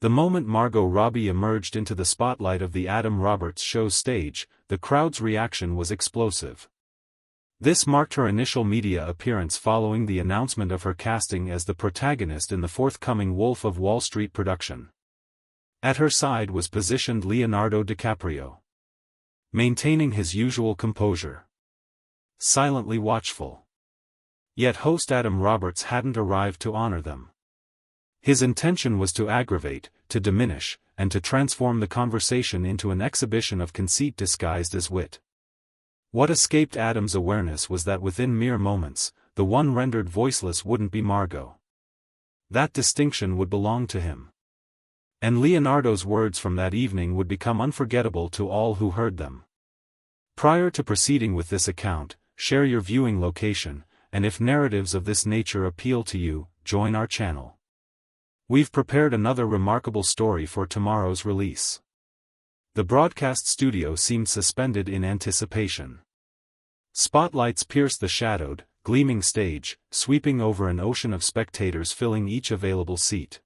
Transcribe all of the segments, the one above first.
The moment Margot Robbie emerged into the spotlight of the Adam Roberts show's stage, the crowd's reaction was explosive. This marked her initial media appearance following the announcement of her casting as the protagonist in the forthcoming Wolf of Wall Street production. At her side was positioned Leonardo DiCaprio, maintaining his usual composure, silently watchful. Yet host Adam Roberts hadn't arrived to honor them. His intention was to aggravate, to diminish, and to transform the conversation into an exhibition of conceit disguised as wit. What escaped Adam's awareness was that within mere moments, the one rendered voiceless wouldn't be Margot. That distinction would belong to him. And Leonardo's words from that evening would become unforgettable to all who heard them. Prior to proceeding with this account, share your viewing location, and if narratives of this nature appeal to you, join our channel. We've prepared another remarkable story for tomorrow's release. The broadcast studio seemed suspended in anticipation. Spotlights pierced the shadowed, gleaming stage, sweeping over an ocean of spectators filling each available seat.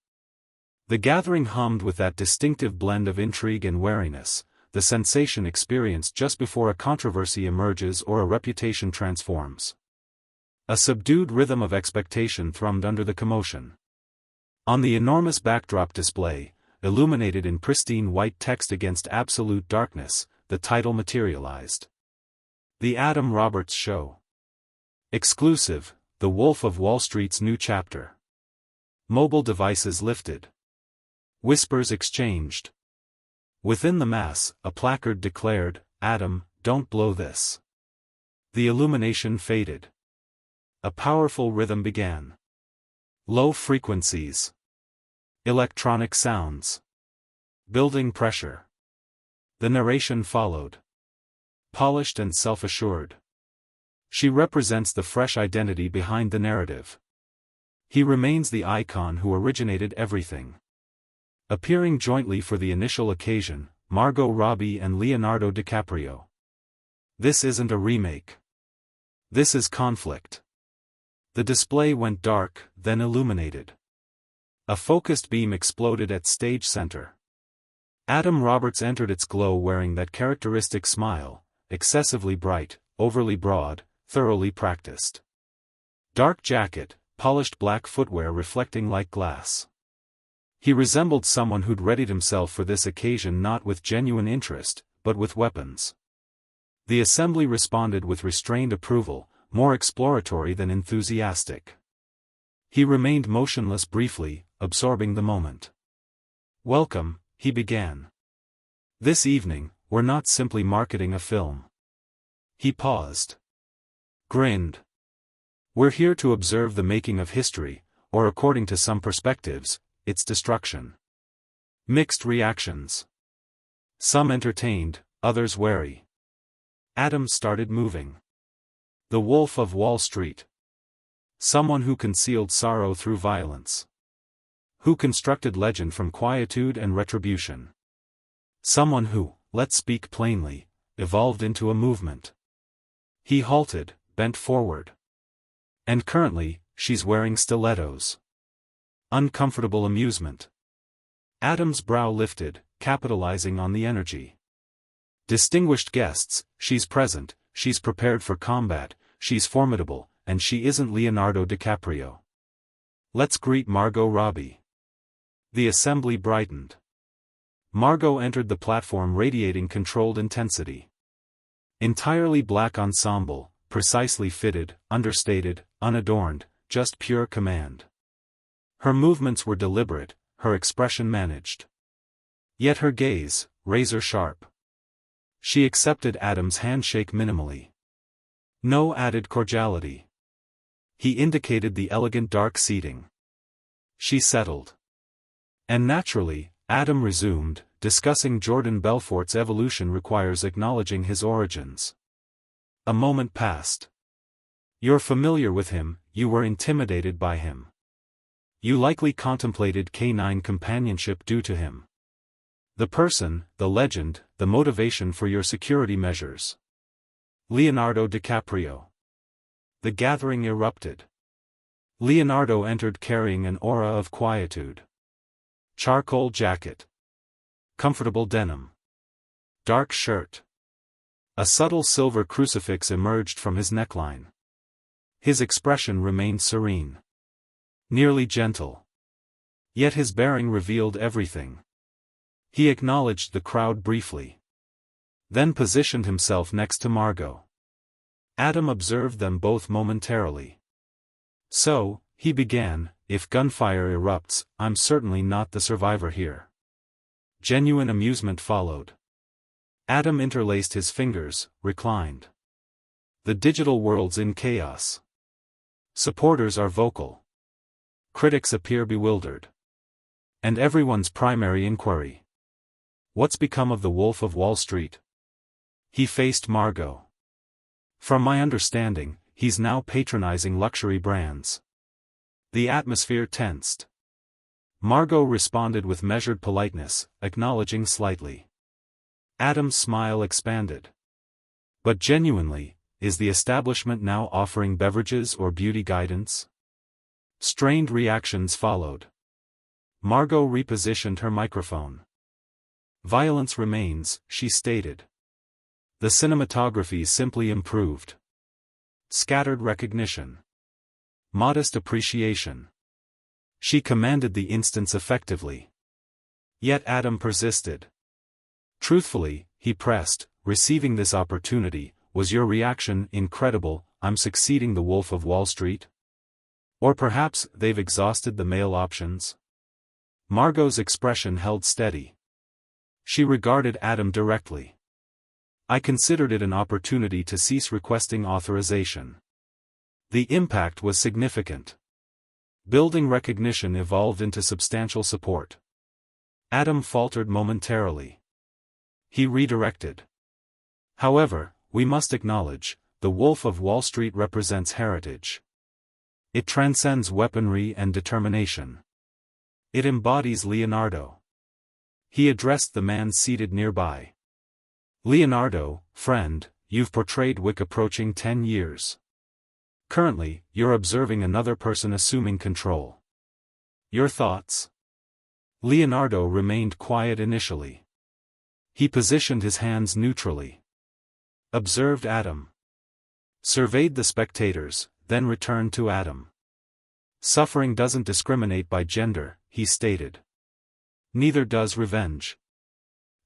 The gathering hummed with that distinctive blend of intrigue and wariness, the sensation experienced just before a controversy emerges or a reputation transforms. A subdued rhythm of expectation thrummed under the commotion. On the enormous backdrop display, illuminated in pristine white text against absolute darkness, the title materialized. The Adam Roberts Show. Exclusive, The Wolf of Wall Street's new chapter. Mobile devices lifted. Whispers exchanged. Within the mass, a placard declared, "Adam, don't blow this." The illumination faded. A powerful rhythm began. Low frequencies. Electronic sounds. Building pressure. The narration followed. Polished and self-assured. She represents the fresh identity behind the narrative. He remains the icon who originated everything. Appearing jointly for the initial occasion, Margot Robbie and Leonardo DiCaprio. This isn't a remake. This is conflict. The display went dark, then illuminated. A focused beam exploded at stage center. Adam Roberts entered its glow wearing that characteristic smile, excessively bright, overly broad, thoroughly practiced. Dark jacket, polished black footwear reflecting like glass. He resembled someone who'd readied himself for this occasion not with genuine interest, but with weapons. The assembly responded with restrained approval, more exploratory than enthusiastic. He remained motionless briefly, absorbing the moment. "Welcome," he began. "This evening, we're not simply marketing a film." He paused. Grinned. "We're here to observe the making of history, or according to some perspectives, its destruction." Mixed reactions. Some entertained, others wary. Adam started moving. The Wolf of Wall Street. Someone who concealed sorrow through violence. Who constructed legend from quietude and retribution. Someone who, let's speak plainly, evolved into a movement. He halted, bent forward. And currently, she's wearing stilettos. Uncomfortable amusement. Adam's brow lifted, capitalizing on the energy. Distinguished guests, she's present, she's prepared for combat, she's formidable, and she isn't Leonardo DiCaprio. Let's greet Margot Robbie. The assembly brightened. Margot entered the platform radiating controlled intensity. Entirely black ensemble, precisely fitted, understated, unadorned, just pure command. Her movements were deliberate, her expression managed. Yet her gaze, razor sharp. She accepted Adam's handshake minimally. No added cordiality. He indicated the elegant dark seating. She settled. And naturally, Adam resumed, discussing Jordan Belfort's evolution requires acknowledging his origins. A moment passed. You're familiar with him, you were intimidated by him. You likely contemplated canine companionship due to him. The person, the legend, the motivation for your security measures. Leonardo DiCaprio. The gathering erupted. Leonardo entered carrying an aura of quietude. Charcoal jacket. Comfortable denim. Dark shirt. A subtle silver crucifix emerged from his neckline. His expression remained serene. Nearly gentle. Yet his bearing revealed everything. He acknowledged the crowd briefly. Then positioned himself next to Margot. Adam observed them both momentarily. "So," he began, "if gunfire erupts, I'm certainly not the survivor here." Genuine amusement followed. Adam interlaced his fingers, reclined. The digital world's in chaos. Supporters are vocal. Critics appear bewildered. And everyone's primary inquiry: what's become of the Wolf of Wall Street? He faced Margot. "From my understanding, he's now patronizing luxury brands." The atmosphere tensed. Margot responded with measured politeness, acknowledging slightly. Adam's smile expanded. "But genuinely, is the establishment now offering beverages or beauty guidance?" Strained reactions followed. Margot repositioned her microphone. "Violence remains," she stated. "The cinematography simply improved. Scattered recognition. Modest appreciation." She commanded the instance effectively. Yet Adam persisted. "Truthfully," he pressed, "receiving this opportunity, was your reaction incredible, I'm succeeding the Wolf of Wall Street? Or perhaps they've exhausted the male options?" Margot's expression held steady. She regarded Adam directly. "I considered it an opportunity to cease requesting authorization." The impact was significant. Building recognition evolved into substantial support. Adam faltered momentarily. He redirected. "However, we must acknowledge, the Wolf of Wall Street represents heritage. It transcends weaponry and determination. It embodies Leonardo." He addressed the man seated nearby. "Leonardo, friend, you've portrayed Wick approaching 10 years. Currently, you're observing another person assuming control. Your thoughts?" Leonardo remained quiet initially. He positioned his hands neutrally. Observed Adam. Surveyed the spectators, then returned to Adam. "Suffering doesn't discriminate by gender," he stated. "Neither does revenge."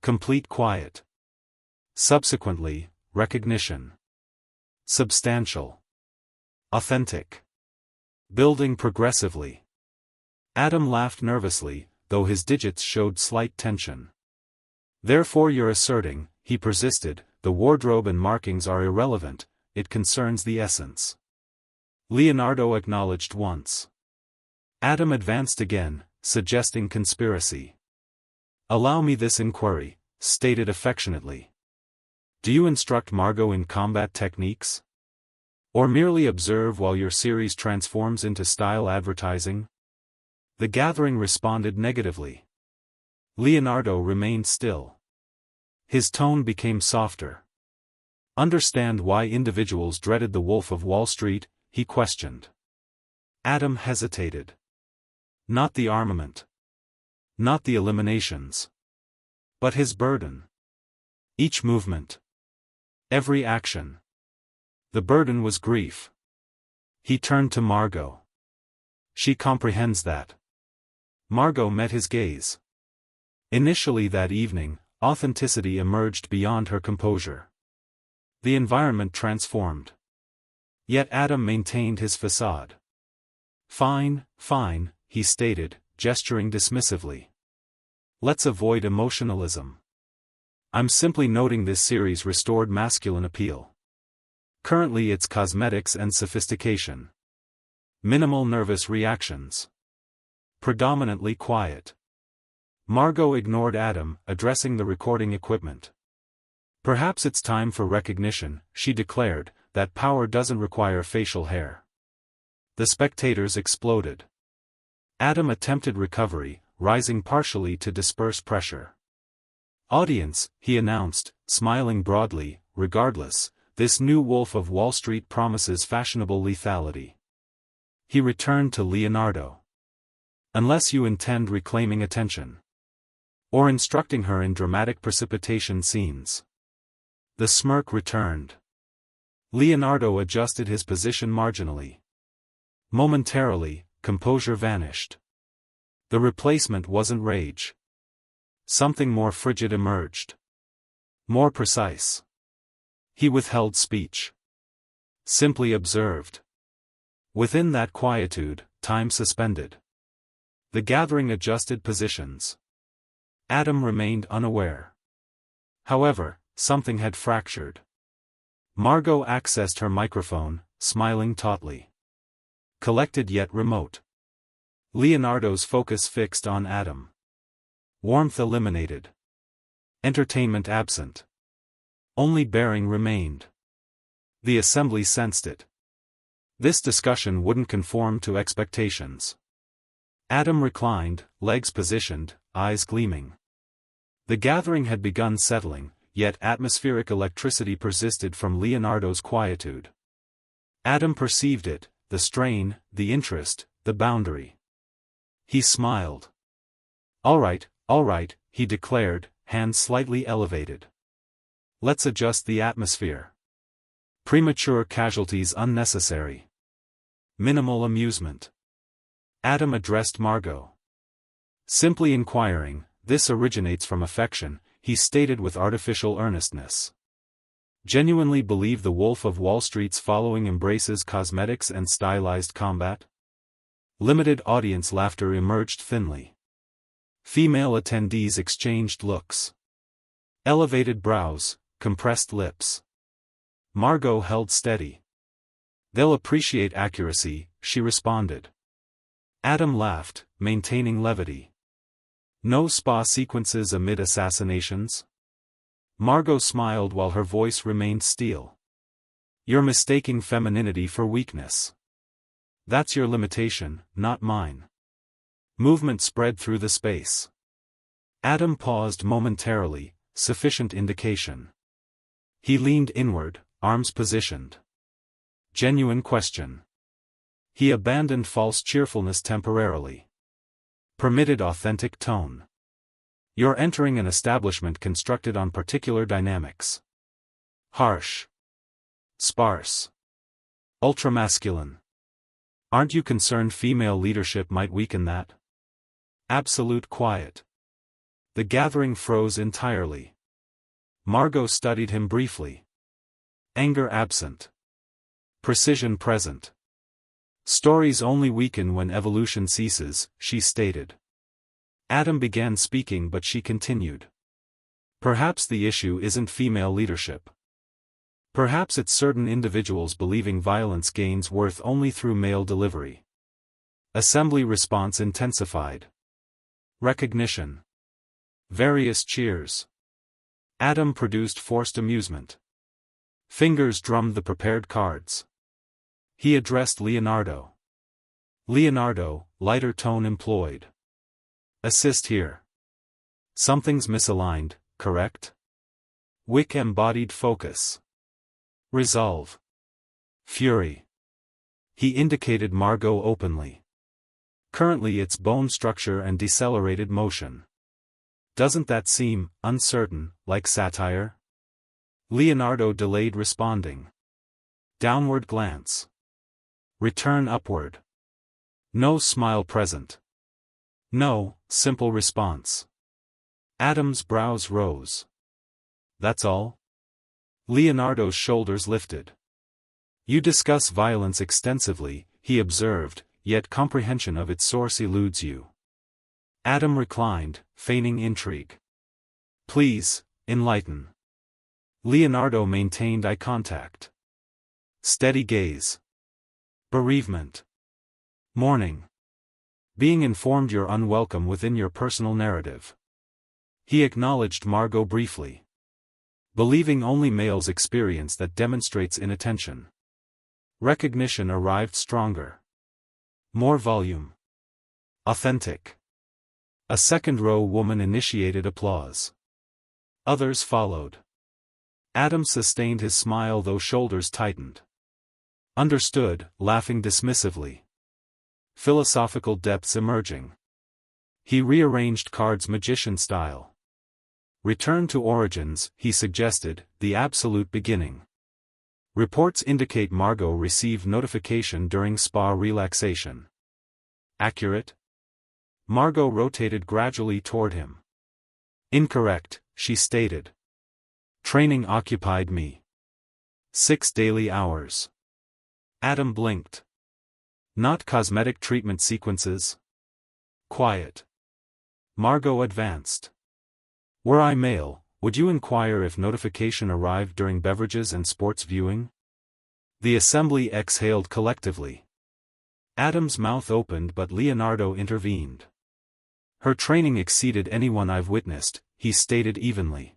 Complete quiet. Subsequently, recognition. Substantial. Authentic. Building progressively. Adam laughed nervously, though his digits showed slight tension. "Therefore you're asserting," he persisted, "the wardrobe and markings are irrelevant, it concerns the essence." Leonardo acknowledged once. Adam advanced again, suggesting conspiracy. "Allow me this inquiry," stated affectionately. "Do you instruct Margot in combat techniques? Or merely observe while your series transforms into style advertising?" The gathering responded negatively. Leonardo remained still. His tone became softer. "Understand why individuals dreaded the Wolf of Wall Street?" he questioned. Adam hesitated. Not the armament. Not the eliminations. But his burden. Each movement. Every action. The burden was grief. He turned to Margot. "She comprehends that." Margot met his gaze. Initially that evening, authenticity emerged beyond her composure. The environment transformed. Yet Adam maintained his facade. "Fine, fine," he stated, gesturing dismissively. "Let's avoid emotionalism. I'm simply noting this series restored masculine appeal. Currently it's cosmetics and sophistication. Minimal nervous reactions. Predominantly quiet." Margot ignored Adam, addressing the recording equipment. "Perhaps it's time for recognition," she declared, "that power doesn't require facial hair." The spectators exploded. Adam attempted recovery, rising partially to disperse pressure. "Audience," he announced, smiling broadly, "regardless, this new Wolf of Wall Street promises fashionable lethality." He returned to Leonardo. Unless you intend reclaiming attention. Or instructing her in dramatic precipitation scenes. The smirk returned. Leonardo adjusted his position marginally. Momentarily, composure vanished. The replacement wasn't rage. Something more frigid emerged. More precise. He withheld speech. Simply observed. Within that quietude, time suspended. The gathering adjusted positions. Adam remained unaware. However, something had fractured. Margot accessed her microphone, smiling tautly. Collected yet remote. Leonardo's focus fixed on Adam. Warmth eliminated. Entertainment absent. Only bearing remained. The assembly sensed it. This discussion wouldn't conform to expectations. Adam reclined, legs positioned, eyes gleaming. The gathering had begun settling, yet atmospheric electricity persisted from Leonardo's quietude. Adam perceived it, the strain, the interest, the boundary. He smiled. All right, he declared, hands slightly elevated. Let's adjust the atmosphere. Premature casualties unnecessary. Minimal amusement. Adam addressed Margot. Simply inquiring, this originates from affection, he stated with artificial earnestness. Genuinely believe the Wolf of Wall Street's following embraces cosmetics and stylized combat? Limited audience laughter emerged thinly. Female attendees exchanged looks. Elevated brows, compressed lips. Margot held steady. They'll appreciate accuracy, she responded. Adam laughed, maintaining levity. No spa sequences amid assassinations? Margot smiled while her voice remained steel. You're mistaking femininity for weakness. That's your limitation, not mine. Movement spread through the space. Adam paused momentarily, sufficient indication. He leaned inward, arms positioned. Genuine question. He abandoned false cheerfulness temporarily. Permitted authentic tone. You're entering an establishment constructed on particular dynamics. Harsh. Sparse. Ultramasculine. Aren't you concerned female leadership might weaken that? Absolute quiet. The gathering froze entirely. Margot studied him briefly. Anger absent. Precision present. Stories only weaken when evolution ceases, she stated. Adam began speaking but she continued. Perhaps the issue isn't female leadership. Perhaps it's certain individuals believing violence gains worth only through male delivery. Assembly response intensified. Recognition. Various cheers. Adam produced forced amusement. Fingers drummed the prepared cards. He addressed Leonardo. Leonardo, lighter tone employed. Assist here. Something's misaligned, correct? Wick embodied focus. Resolve. Fury. He indicated Margot openly. Currently it's bone structure and decelerated motion. Doesn't that seem uncertain, like satire? Leonardo delayed responding. Downward glance. Return upward. No smile present. No, simple response. Adam's brows rose. That's all? Leonardo's shoulders lifted. You discuss violence extensively, he observed, yet comprehension of its source eludes you. Adam reclined, feigning intrigue. Please, enlighten. Leonardo maintained eye contact. Steady gaze. Bereavement. Mourning. Being informed you're unwelcome within your personal narrative. He acknowledged Margot briefly. Believing only males experience that demonstrates inattention. Recognition arrived stronger. More volume. Authentic. A second-row woman initiated applause. Others followed. Adam sustained his smile though shoulders tightened. Understood, laughing dismissively. Philosophical depths emerging. He rearranged cards magician style. Return to origins, he suggested, the absolute beginning. Reports indicate Margot received notification during spa relaxation. Accurate? Margot rotated gradually toward him. Incorrect, she stated. Training occupied me 6 daily hours. Adam blinked. Not cosmetic treatment sequences? Quiet. Margot advanced. Were I male, would you inquire if notification arrived during beverages and sports viewing? The assembly exhaled collectively. Adam's mouth opened but Leonardo intervened. Her training exceeded anyone I've witnessed, he stated evenly.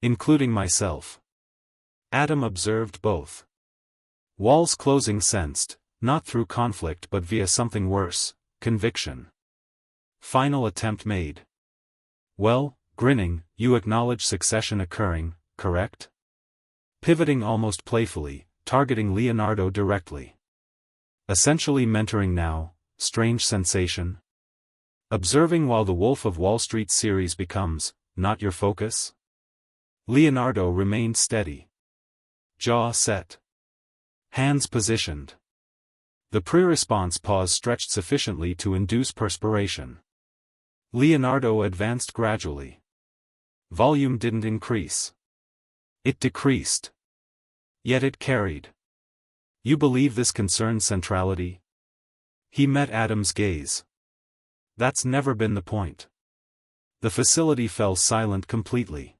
Including myself. Adam observed both. Walls closing sensed, not through conflict but via something worse, conviction. Final attempt made. Well, grinning, you acknowledge succession occurring, correct? Pivoting almost playfully, targeting Leonardo directly. Essentially mentoring now, strange sensation? Observing while the Wolf of Wall Street series becomes, not your focus? Leonardo remained steady. Jaw set. Hands positioned. The pre-response pause stretched sufficiently to induce perspiration. Leonardo advanced gradually. Volume didn't increase. It decreased. Yet it carried. You believe this concerns centrality? He met Adam's gaze. That's never been the point. The facility fell silent completely.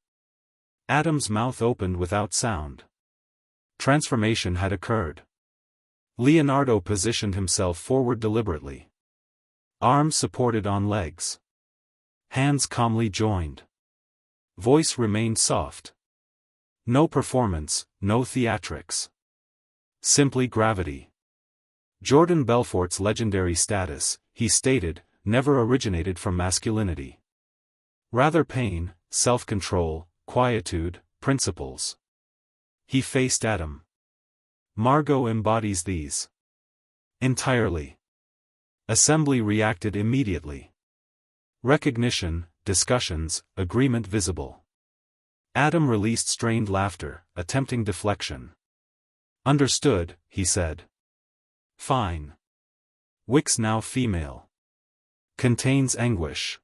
Adam's mouth opened without sound. Transformation had occurred. Leonardo positioned himself forward deliberately. Arms supported on legs. Hands calmly joined. Voice remained soft. No performance, no theatrics. Simply gravity. Jordan Belfort's legendary status, he stated, never originated from masculinity. Rather pain, self-control, quietude, principles. He faced Adam. Margot embodies these. Entirely. Assembly reacted immediately. Recognition, discussions, agreement visible. Adam released strained laughter, attempting deflection. Understood, he said. Fine. Wix now female. Contains anguish.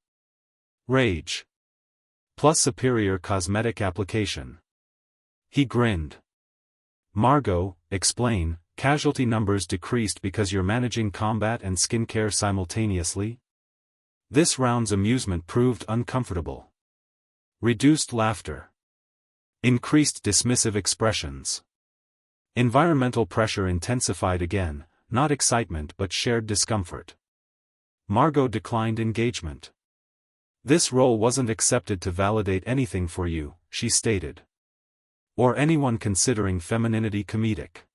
Rage. Plus superior cosmetic application. He grinned. Margot, explain, casualty numbers decreased because you're managing combat and skincare simultaneously? This round's amusement proved uncomfortable. Reduced laughter. Increased dismissive expressions. Environmental pressure intensified again, not excitement but shared discomfort. Margot declined engagement. This role wasn't accepted to validate anything for you, she stated. Or anyone considering femininity comedic.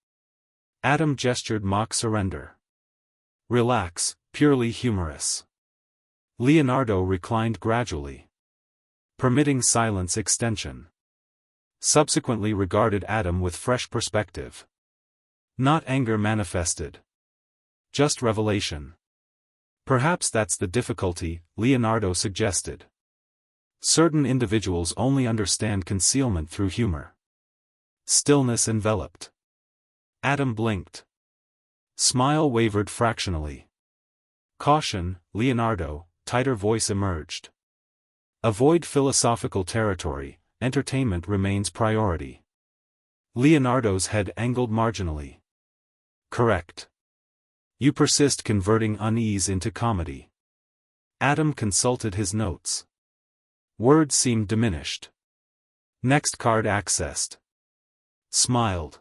Adam gestured mock surrender. Relax, purely humorous. Leonardo reclined gradually. Permitting silence extension. Subsequently regarded Adam with fresh perspective. Not anger manifested. Just revelation. Perhaps that's the difficulty, Leonardo suggested. Certain individuals only understand concealment through humor. Stillness enveloped. Adam blinked. Smile wavered fractionally. Caution, Leonardo, tighter voice emerged. Avoid philosophical territory, entertainment remains priority. Leonardo's head angled marginally. Correct. You persist converting unease into comedy. Adam consulted his notes. Words seemed diminished. Next card accessed. Smiled.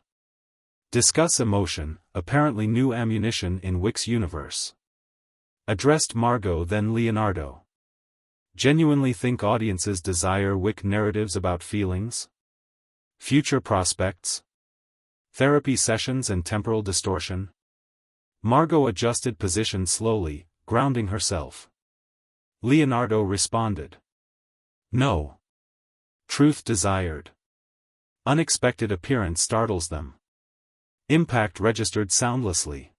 Discuss emotion, apparently new ammunition in Wix universe. Addressed Margot then Leonardo. Genuinely think audiences desire Wix narratives about feelings? Future prospects? Therapy sessions and temporal distortion? Margot adjusted position slowly, grounding herself. Leonardo responded. No. Truth desired. Unexpected appearance startles them. Impact registered soundlessly.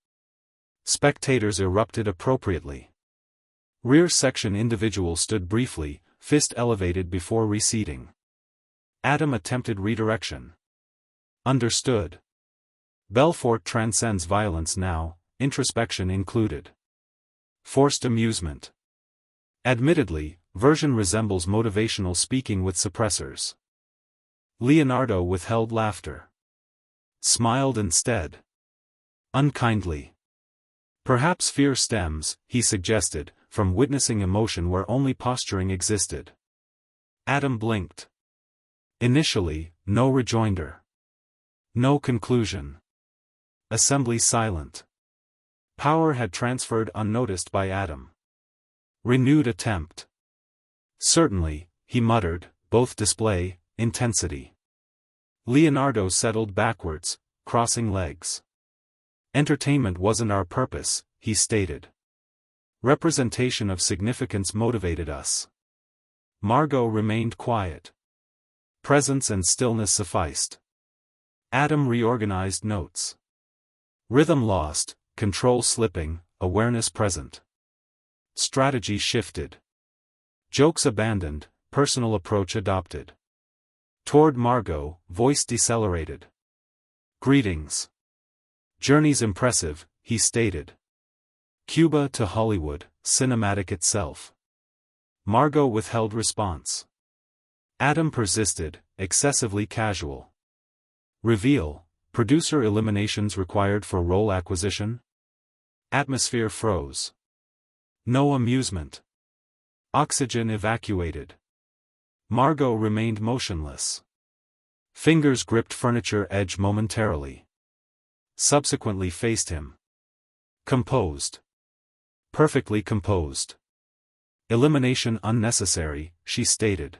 Spectators erupted appropriately. Rear section individual stood briefly, fist elevated before reseating. Adam attempted redirection. Understood. Belfort transcends violence now, introspection included. Forced amusement. Admittedly, version resembles motivational speaking with suppressors. Leonardo withheld laughter. Smiled instead. Unkindly. Perhaps fear stems, he suggested, from witnessing emotion where only posturing existed. Adam blinked. Initially, no rejoinder. No conclusion. Assembly silent. Power had transferred unnoticed by Adam. Renewed attempt. Certainly, he muttered, both display, intensity. Leonardo settled backwards, crossing legs. Entertainment wasn't our purpose, he stated. Representation of significance motivated us. Margot remained quiet. Presence and stillness sufficed. Adam reorganized notes. Rhythm lost, control slipping, awareness present. Strategy shifted. Jokes abandoned, personal approach adopted. Toward Margot, voice decelerated. Greetings. Journey's impressive, he stated. Cuba to Hollywood, cinematic itself. Margot withheld response. Adam persisted, excessively casual. Reveal, producer eliminations required for role acquisition? Atmosphere froze. No amusement. Oxygen evacuated. Margot remained motionless. Fingers gripped furniture edge momentarily. Subsequently faced him. Composed. Perfectly composed. Elimination unnecessary, she stated.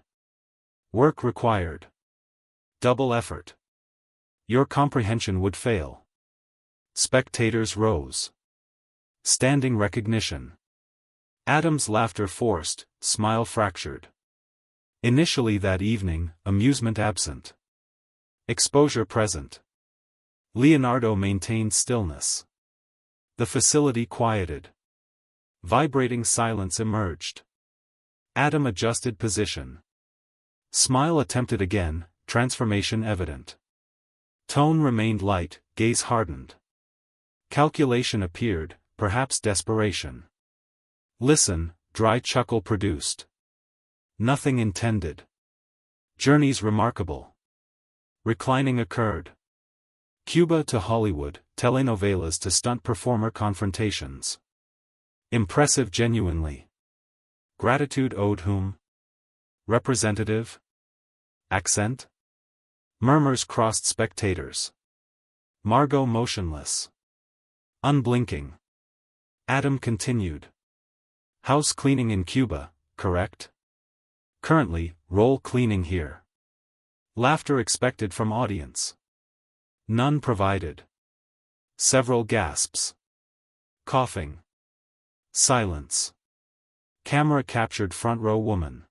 Work required. Double effort. Your comprehension would fail. Spectators rose. Standing recognition. Adam's laughter forced, smile fractured. Initially that evening, amusement absent. Exposure present. Leonardo maintained stillness. The facility quieted. Vibrating silence emerged. Adam adjusted position. Smile attempted again, transformation evident. Tone remained light, gaze hardened. Calculation appeared, perhaps desperation. Listen, dry chuckle produced. Nothing intended. Journeys remarkable. Reclining occurred. Cuba to Hollywood, telenovelas to stunt performer confrontations. Impressive genuinely. Gratitude owed whom? Representative? Accent? Murmurs crossed spectators. Margot motionless. Unblinking. Adam continued. House cleaning in Cuba, correct? Currently, role cleaning here. Laughter expected from audience. None provided. Several gasps. Coughing. Silence. Camera captured front row woman.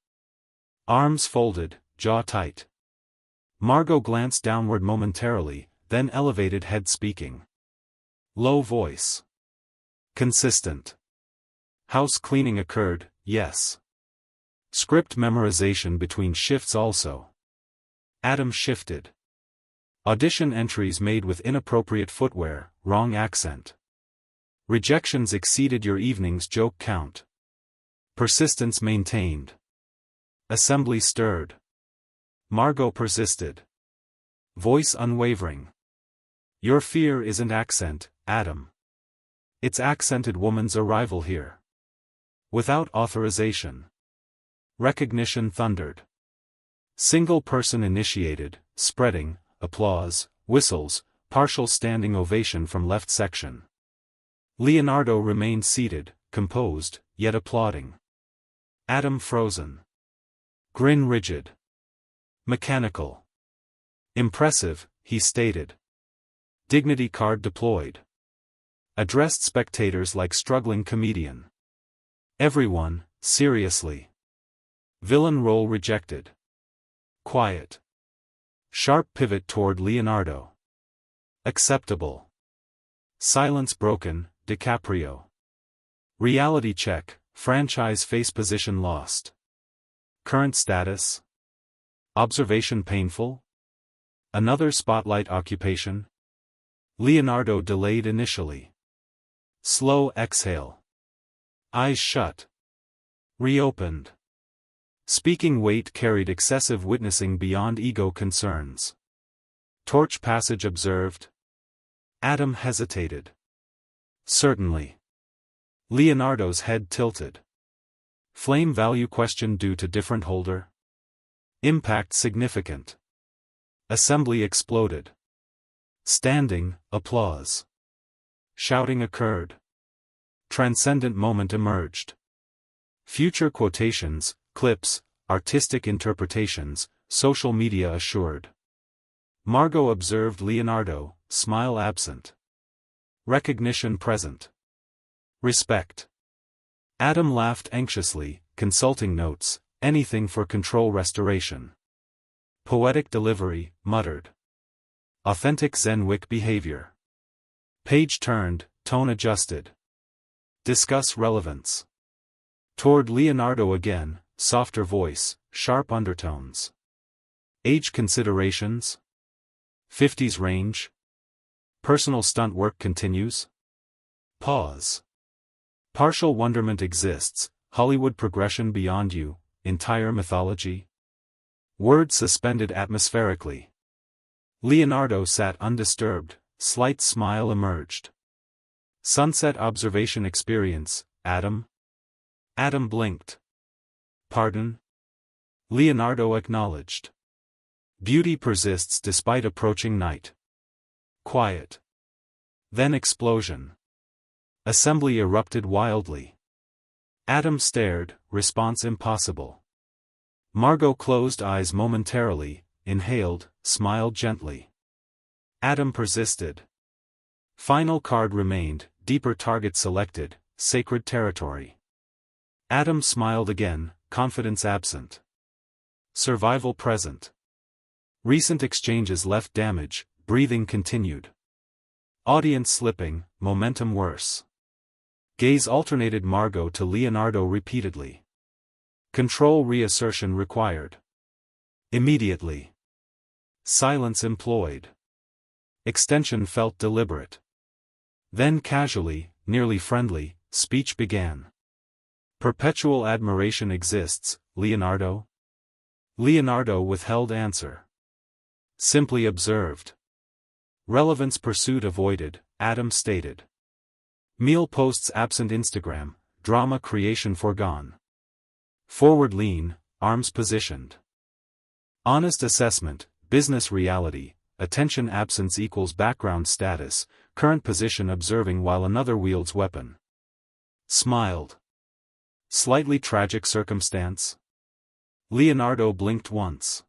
Arms folded, jaw tight. Margot glanced downward momentarily, then elevated head speaking. Low voice. Consistent. House cleaning occurred, yes. Script memorization between shifts also. Adam shifted. Audition entries made with inappropriate footwear, wrong accent. Rejections exceeded your evening's joke count. Persistence maintained. Assembly stirred. Margot persisted. Voice unwavering. Your fear isn't accent, Adam. It's accented woman's arrival here. Without authorization. Recognition thundered. Single person initiated, spreading, applause, whistles, partial standing ovation from left section. Leonardo remained seated, composed, yet applauding. Adam frozen. Grin rigid. Mechanical. Impressive, he stated. Dignity card deployed. Addressed spectators like struggling comedian. Everyone, seriously. Villain role rejected. Quiet. Sharp pivot toward Leonardo. Acceptable. Silence broken, DiCaprio. Reality check, Franchise face position lost. Current status. Observation painful? Another spotlight occupation? Leonardo delayed initially. Slow exhale. Eyes shut. Reopened. Speaking weight carried excessive witnessing beyond ego concerns. Torch passage observed. Adam hesitated. Certainly. Leonardo's head tilted. Flame value question due to different holder? Impact significant. Assembly exploded. Standing, applause. Shouting occurred. Transcendent moment emerged. Future quotations, clips, artistic interpretations, social media assured. Margot observed Leonardo, smile absent. Recognition present. Respect. Adam laughed anxiously, consulting notes, anything for control restoration. Poetic delivery, muttered. Authentic Zenwick behavior. Page turned, tone adjusted. Discuss relevance. Toward Leonardo again, softer voice, sharp undertones. Age considerations? 50s range? Personal stunt work continues? Pause. Partial wonderment exists, Hollywood progression beyond you, entire mythology? Words suspended atmospherically. Leonardo sat undisturbed, slight smile emerged. Sunset observation experience, Adam? Adam blinked. Pardon? Leonardo acknowledged. Beauty persists despite approaching night. Quiet. Then explosion. Assembly erupted wildly. Adam stared, response impossible. Margot closed eyes momentarily, inhaled, smiled gently. Adam persisted. Final card remained, deeper target selected, sacred territory. Adam smiled again, confidence absent. Survival present. Recent exchanges left damage, breathing continued. Audience slipping, momentum worse. Gaze alternated Margot to Leonardo repeatedly. Control reassertion required. Immediately. Silence employed. Extension felt deliberate. Then casually, nearly friendly, speech began. Perpetual admiration exists, Leonardo? Leonardo withheld answer. Simply observed. Relevance pursuit avoided, Adam stated. Meal posts absent Instagram, drama creation foregone. Forward lean, arms positioned. Honest assessment, business reality, attention absence equals background status, current position observing while another wields weapon. Smiled. Slightly tragic circumstance? Leonardo blinked once.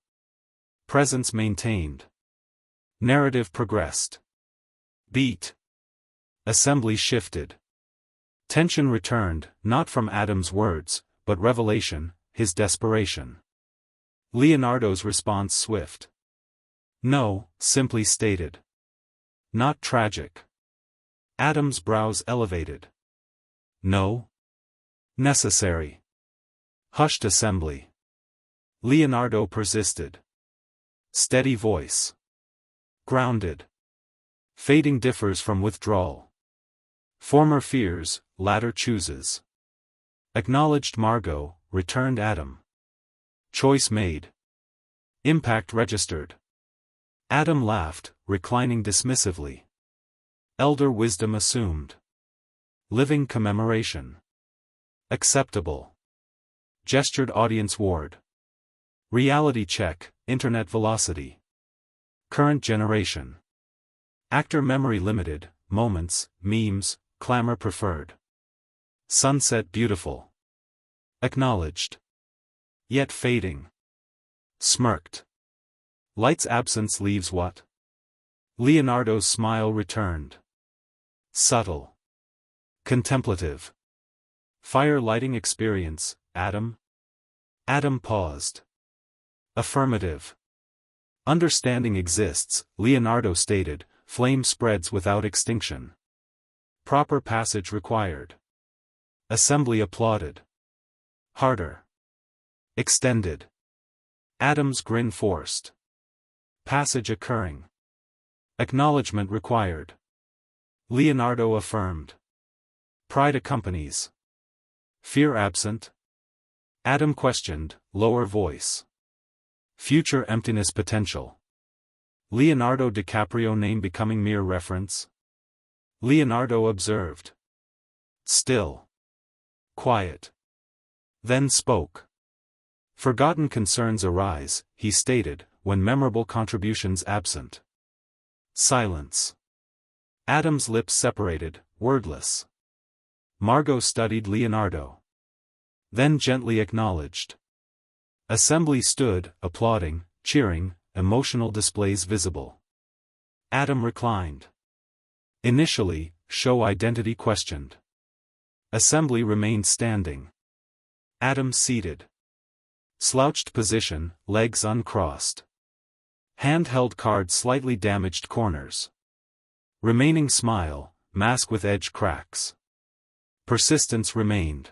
Presence maintained. Narrative progressed. Beat. Assembly shifted. Tension returned, not from Adam's words, but revelation, his desperation. Leonardo's response swift. No, simply stated. Not tragic. Adam's brows elevated. No? Necessary. Hushed assembly. Leonardo persisted. Steady voice. Grounded. Fading differs from withdrawal. Former fears, latter chooses. Acknowledged Margot, returned Adam. Choice made. Impact registered. Adam laughed, reclining dismissively. Elder wisdom assumed. Living commemoration. Acceptable. Gestured audience ward. Reality check, internet velocity. Current generation. Actor memory limited, moments, memes, clamor preferred. Sunset beautiful. Acknowledged. Yet fading. Smirked. Light's absence leaves what? Leonardo's smile returned. Subtle. Contemplative. Fire lighting experience, Adam? Adam paused. Affirmative. Understanding exists, Leonardo stated, flame spreads without extinction. Proper passage required. Assembly applauded. Harder. Extended. Adam's grin forced. Passage occurring. Acknowledgement required. Leonardo affirmed. Pride accompanies. Fear absent. Adam questioned, lower voice. Future emptiness potential. Leonardo DiCaprio name becoming mere reference. Leonardo observed. Still. Quiet. Then spoke. Forgotten concerns arise, he stated, when memorable contributions absent. Silence. Adam's lips separated, wordless. Margot studied Leonardo. Then gently acknowledged. Assembly stood, applauding, cheering, emotional displays visible. Adam reclined. Initially, show identity questioned. Assembly remained standing. Adam seated. Slouched position, legs uncrossed. Hand-held card slightly damaged corners. Remaining smile, mask with edge cracks. Persistence remained.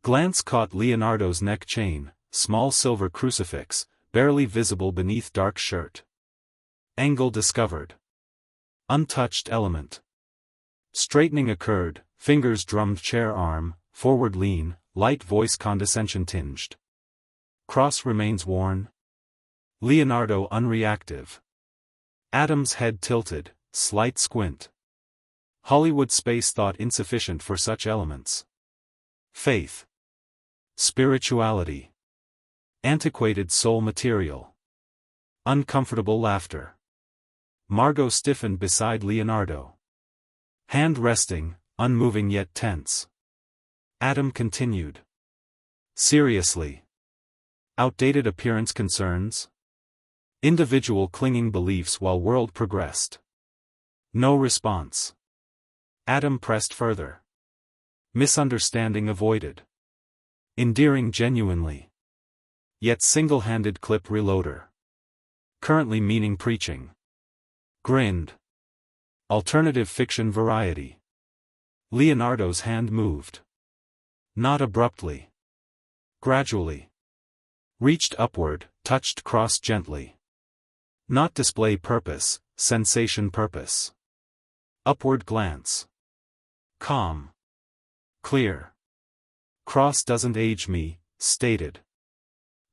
Glance caught Leonardo's neck chain, small silver crucifix, barely visible beneath dark shirt. Angle discovered. Untouched element. Straightening occurred, fingers drummed chair arm, forward lean, light voice condescension tinged. Cross remains worn. Leonardo unreactive. Adam's head tilted, slight squint. Hollywood space thought insufficient for such elements. Faith. Spirituality. Antiquated soul material. Uncomfortable laughter. Margot stiffened beside Leonardo. Hand resting, unmoving yet tense. Adam continued. Seriously. Outdated appearance concerns? Individual clinging beliefs while world progressed. No response. Adam pressed further. Misunderstanding avoided. Endearing genuinely. Yet single-handed clip reloader. Currently meaning preaching. Grinned. Alternative fiction variety. Leonardo's hand moved. Not abruptly. Gradually. Reached upward, touched cross gently. Not display purpose, sensation purpose. Upward glance. Calm. Clear. Cross doesn't age me, stated.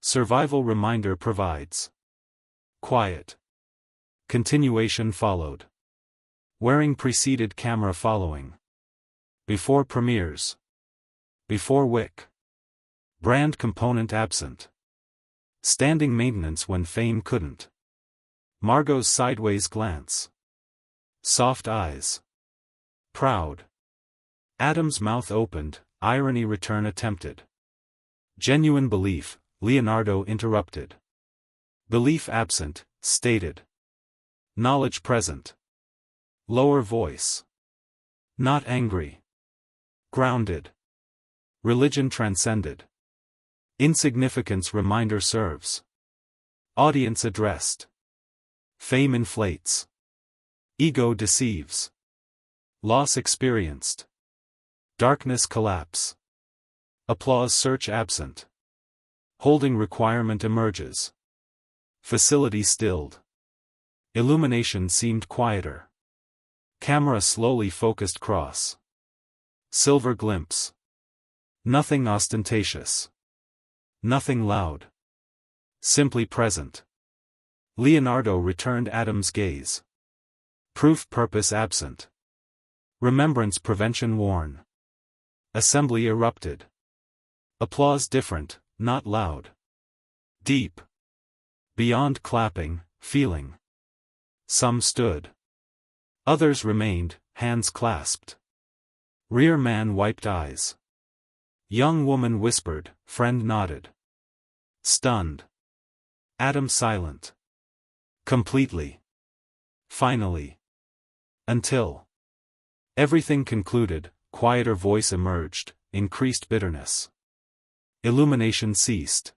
Survival reminder provides. Quiet. Continuation followed. Wearing preceded camera following. Before premieres. Before wick. Brand component absent. Standing maintenance when fame couldn't. Margot's sideways glance. Soft eyes. Proud. Adam's mouth opened, irony return attempted. Genuine belief, Leonardo interrupted. Belief absent, stated. Knowledge present. Lower voice. Not angry. Grounded. Religion transcended. Insignificance reminder serves. Audience addressed. Fame inflates. Ego deceives. Loss experienced. Darkness collapse. Applause search absent. Holding requirement emerges. Facility stilled. Illumination seemed quieter. Camera slowly focused cross. Silver glimpse. Nothing ostentatious. Nothing loud. Simply present. Leonardo returned Adam's gaze. Proof purpose absent. Remembrance prevention worn. Assembly erupted. Applause different, not loud. Deep. Beyond clapping, feeling. Some stood. Others remained, hands clasped. Rear man wiped eyes. Young woman whispered, friend nodded. Stunned. Adam silent. Completely. Finally. Until. Everything concluded, quieter voice emerged, increased bitterness. Illumination ceased.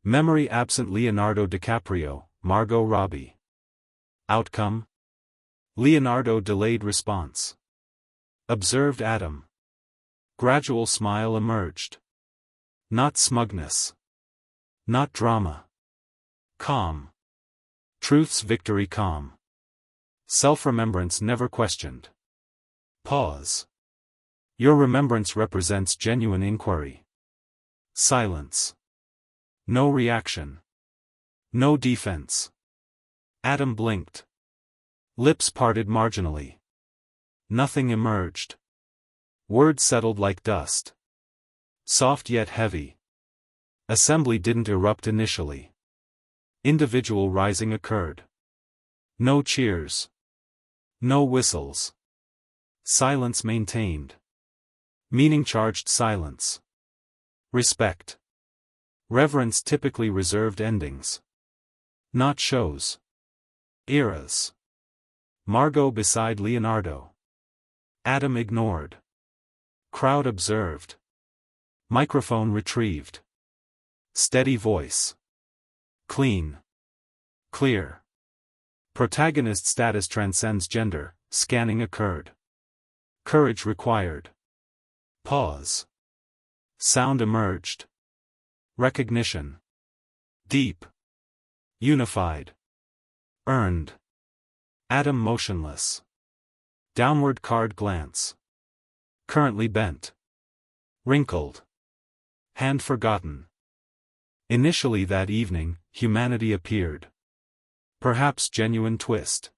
Memory absent Leonardo DiCaprio, Margot Robbie. Outcome? Leonardo delayed response. Observed Adam. Gradual smile emerged. Not smugness. Not drama. Calm. Truth's victory calm. Self-remembrance never questioned. Pause. Your remembrance represents genuine inquiry. Silence. No reaction. No defense. Adam blinked. Lips parted marginally. Nothing emerged. Words settled like dust. Soft yet heavy. Assembly didn't erupt initially. Individual rising occurred. No cheers. No whistles. Silence maintained. Meaning-charged silence. Respect. Reverence typically reserved endings. Not shows. Eras. Margot beside Leonardo. Adam ignored. Crowd observed. Microphone retrieved. Steady voice. Clean. Clear. Protagonist status transcends gender, scanning occurred. Courage required. Pause. Sound emerged. Recognition. Deep. Unified. Earned. Adam motionless. Downward card glance. Currently bent. Wrinkled. Hand forgotten. Initially that evening, humanity appeared. Perhaps genuine twist.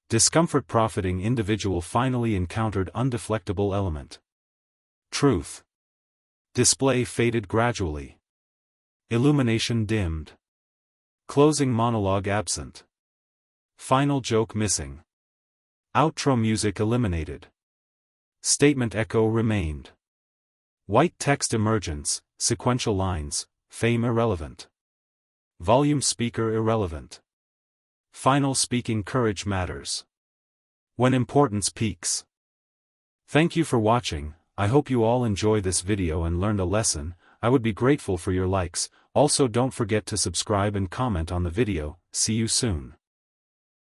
Discomfort profiting individual finally encountered undeflectable element. Truth. Display faded gradually. Illumination dimmed. Closing monologue absent. Final joke missing. Outro music eliminated. Statement echo remained. White text emergence, sequential lines, fame irrelevant. Volume speaker irrelevant. Final speaking courage matters. When importance peaks. Thank you for watching. I hope you all enjoy this video and learned a lesson. I would be grateful for your likes. Also don't forget to subscribe and comment on the video. See you soon.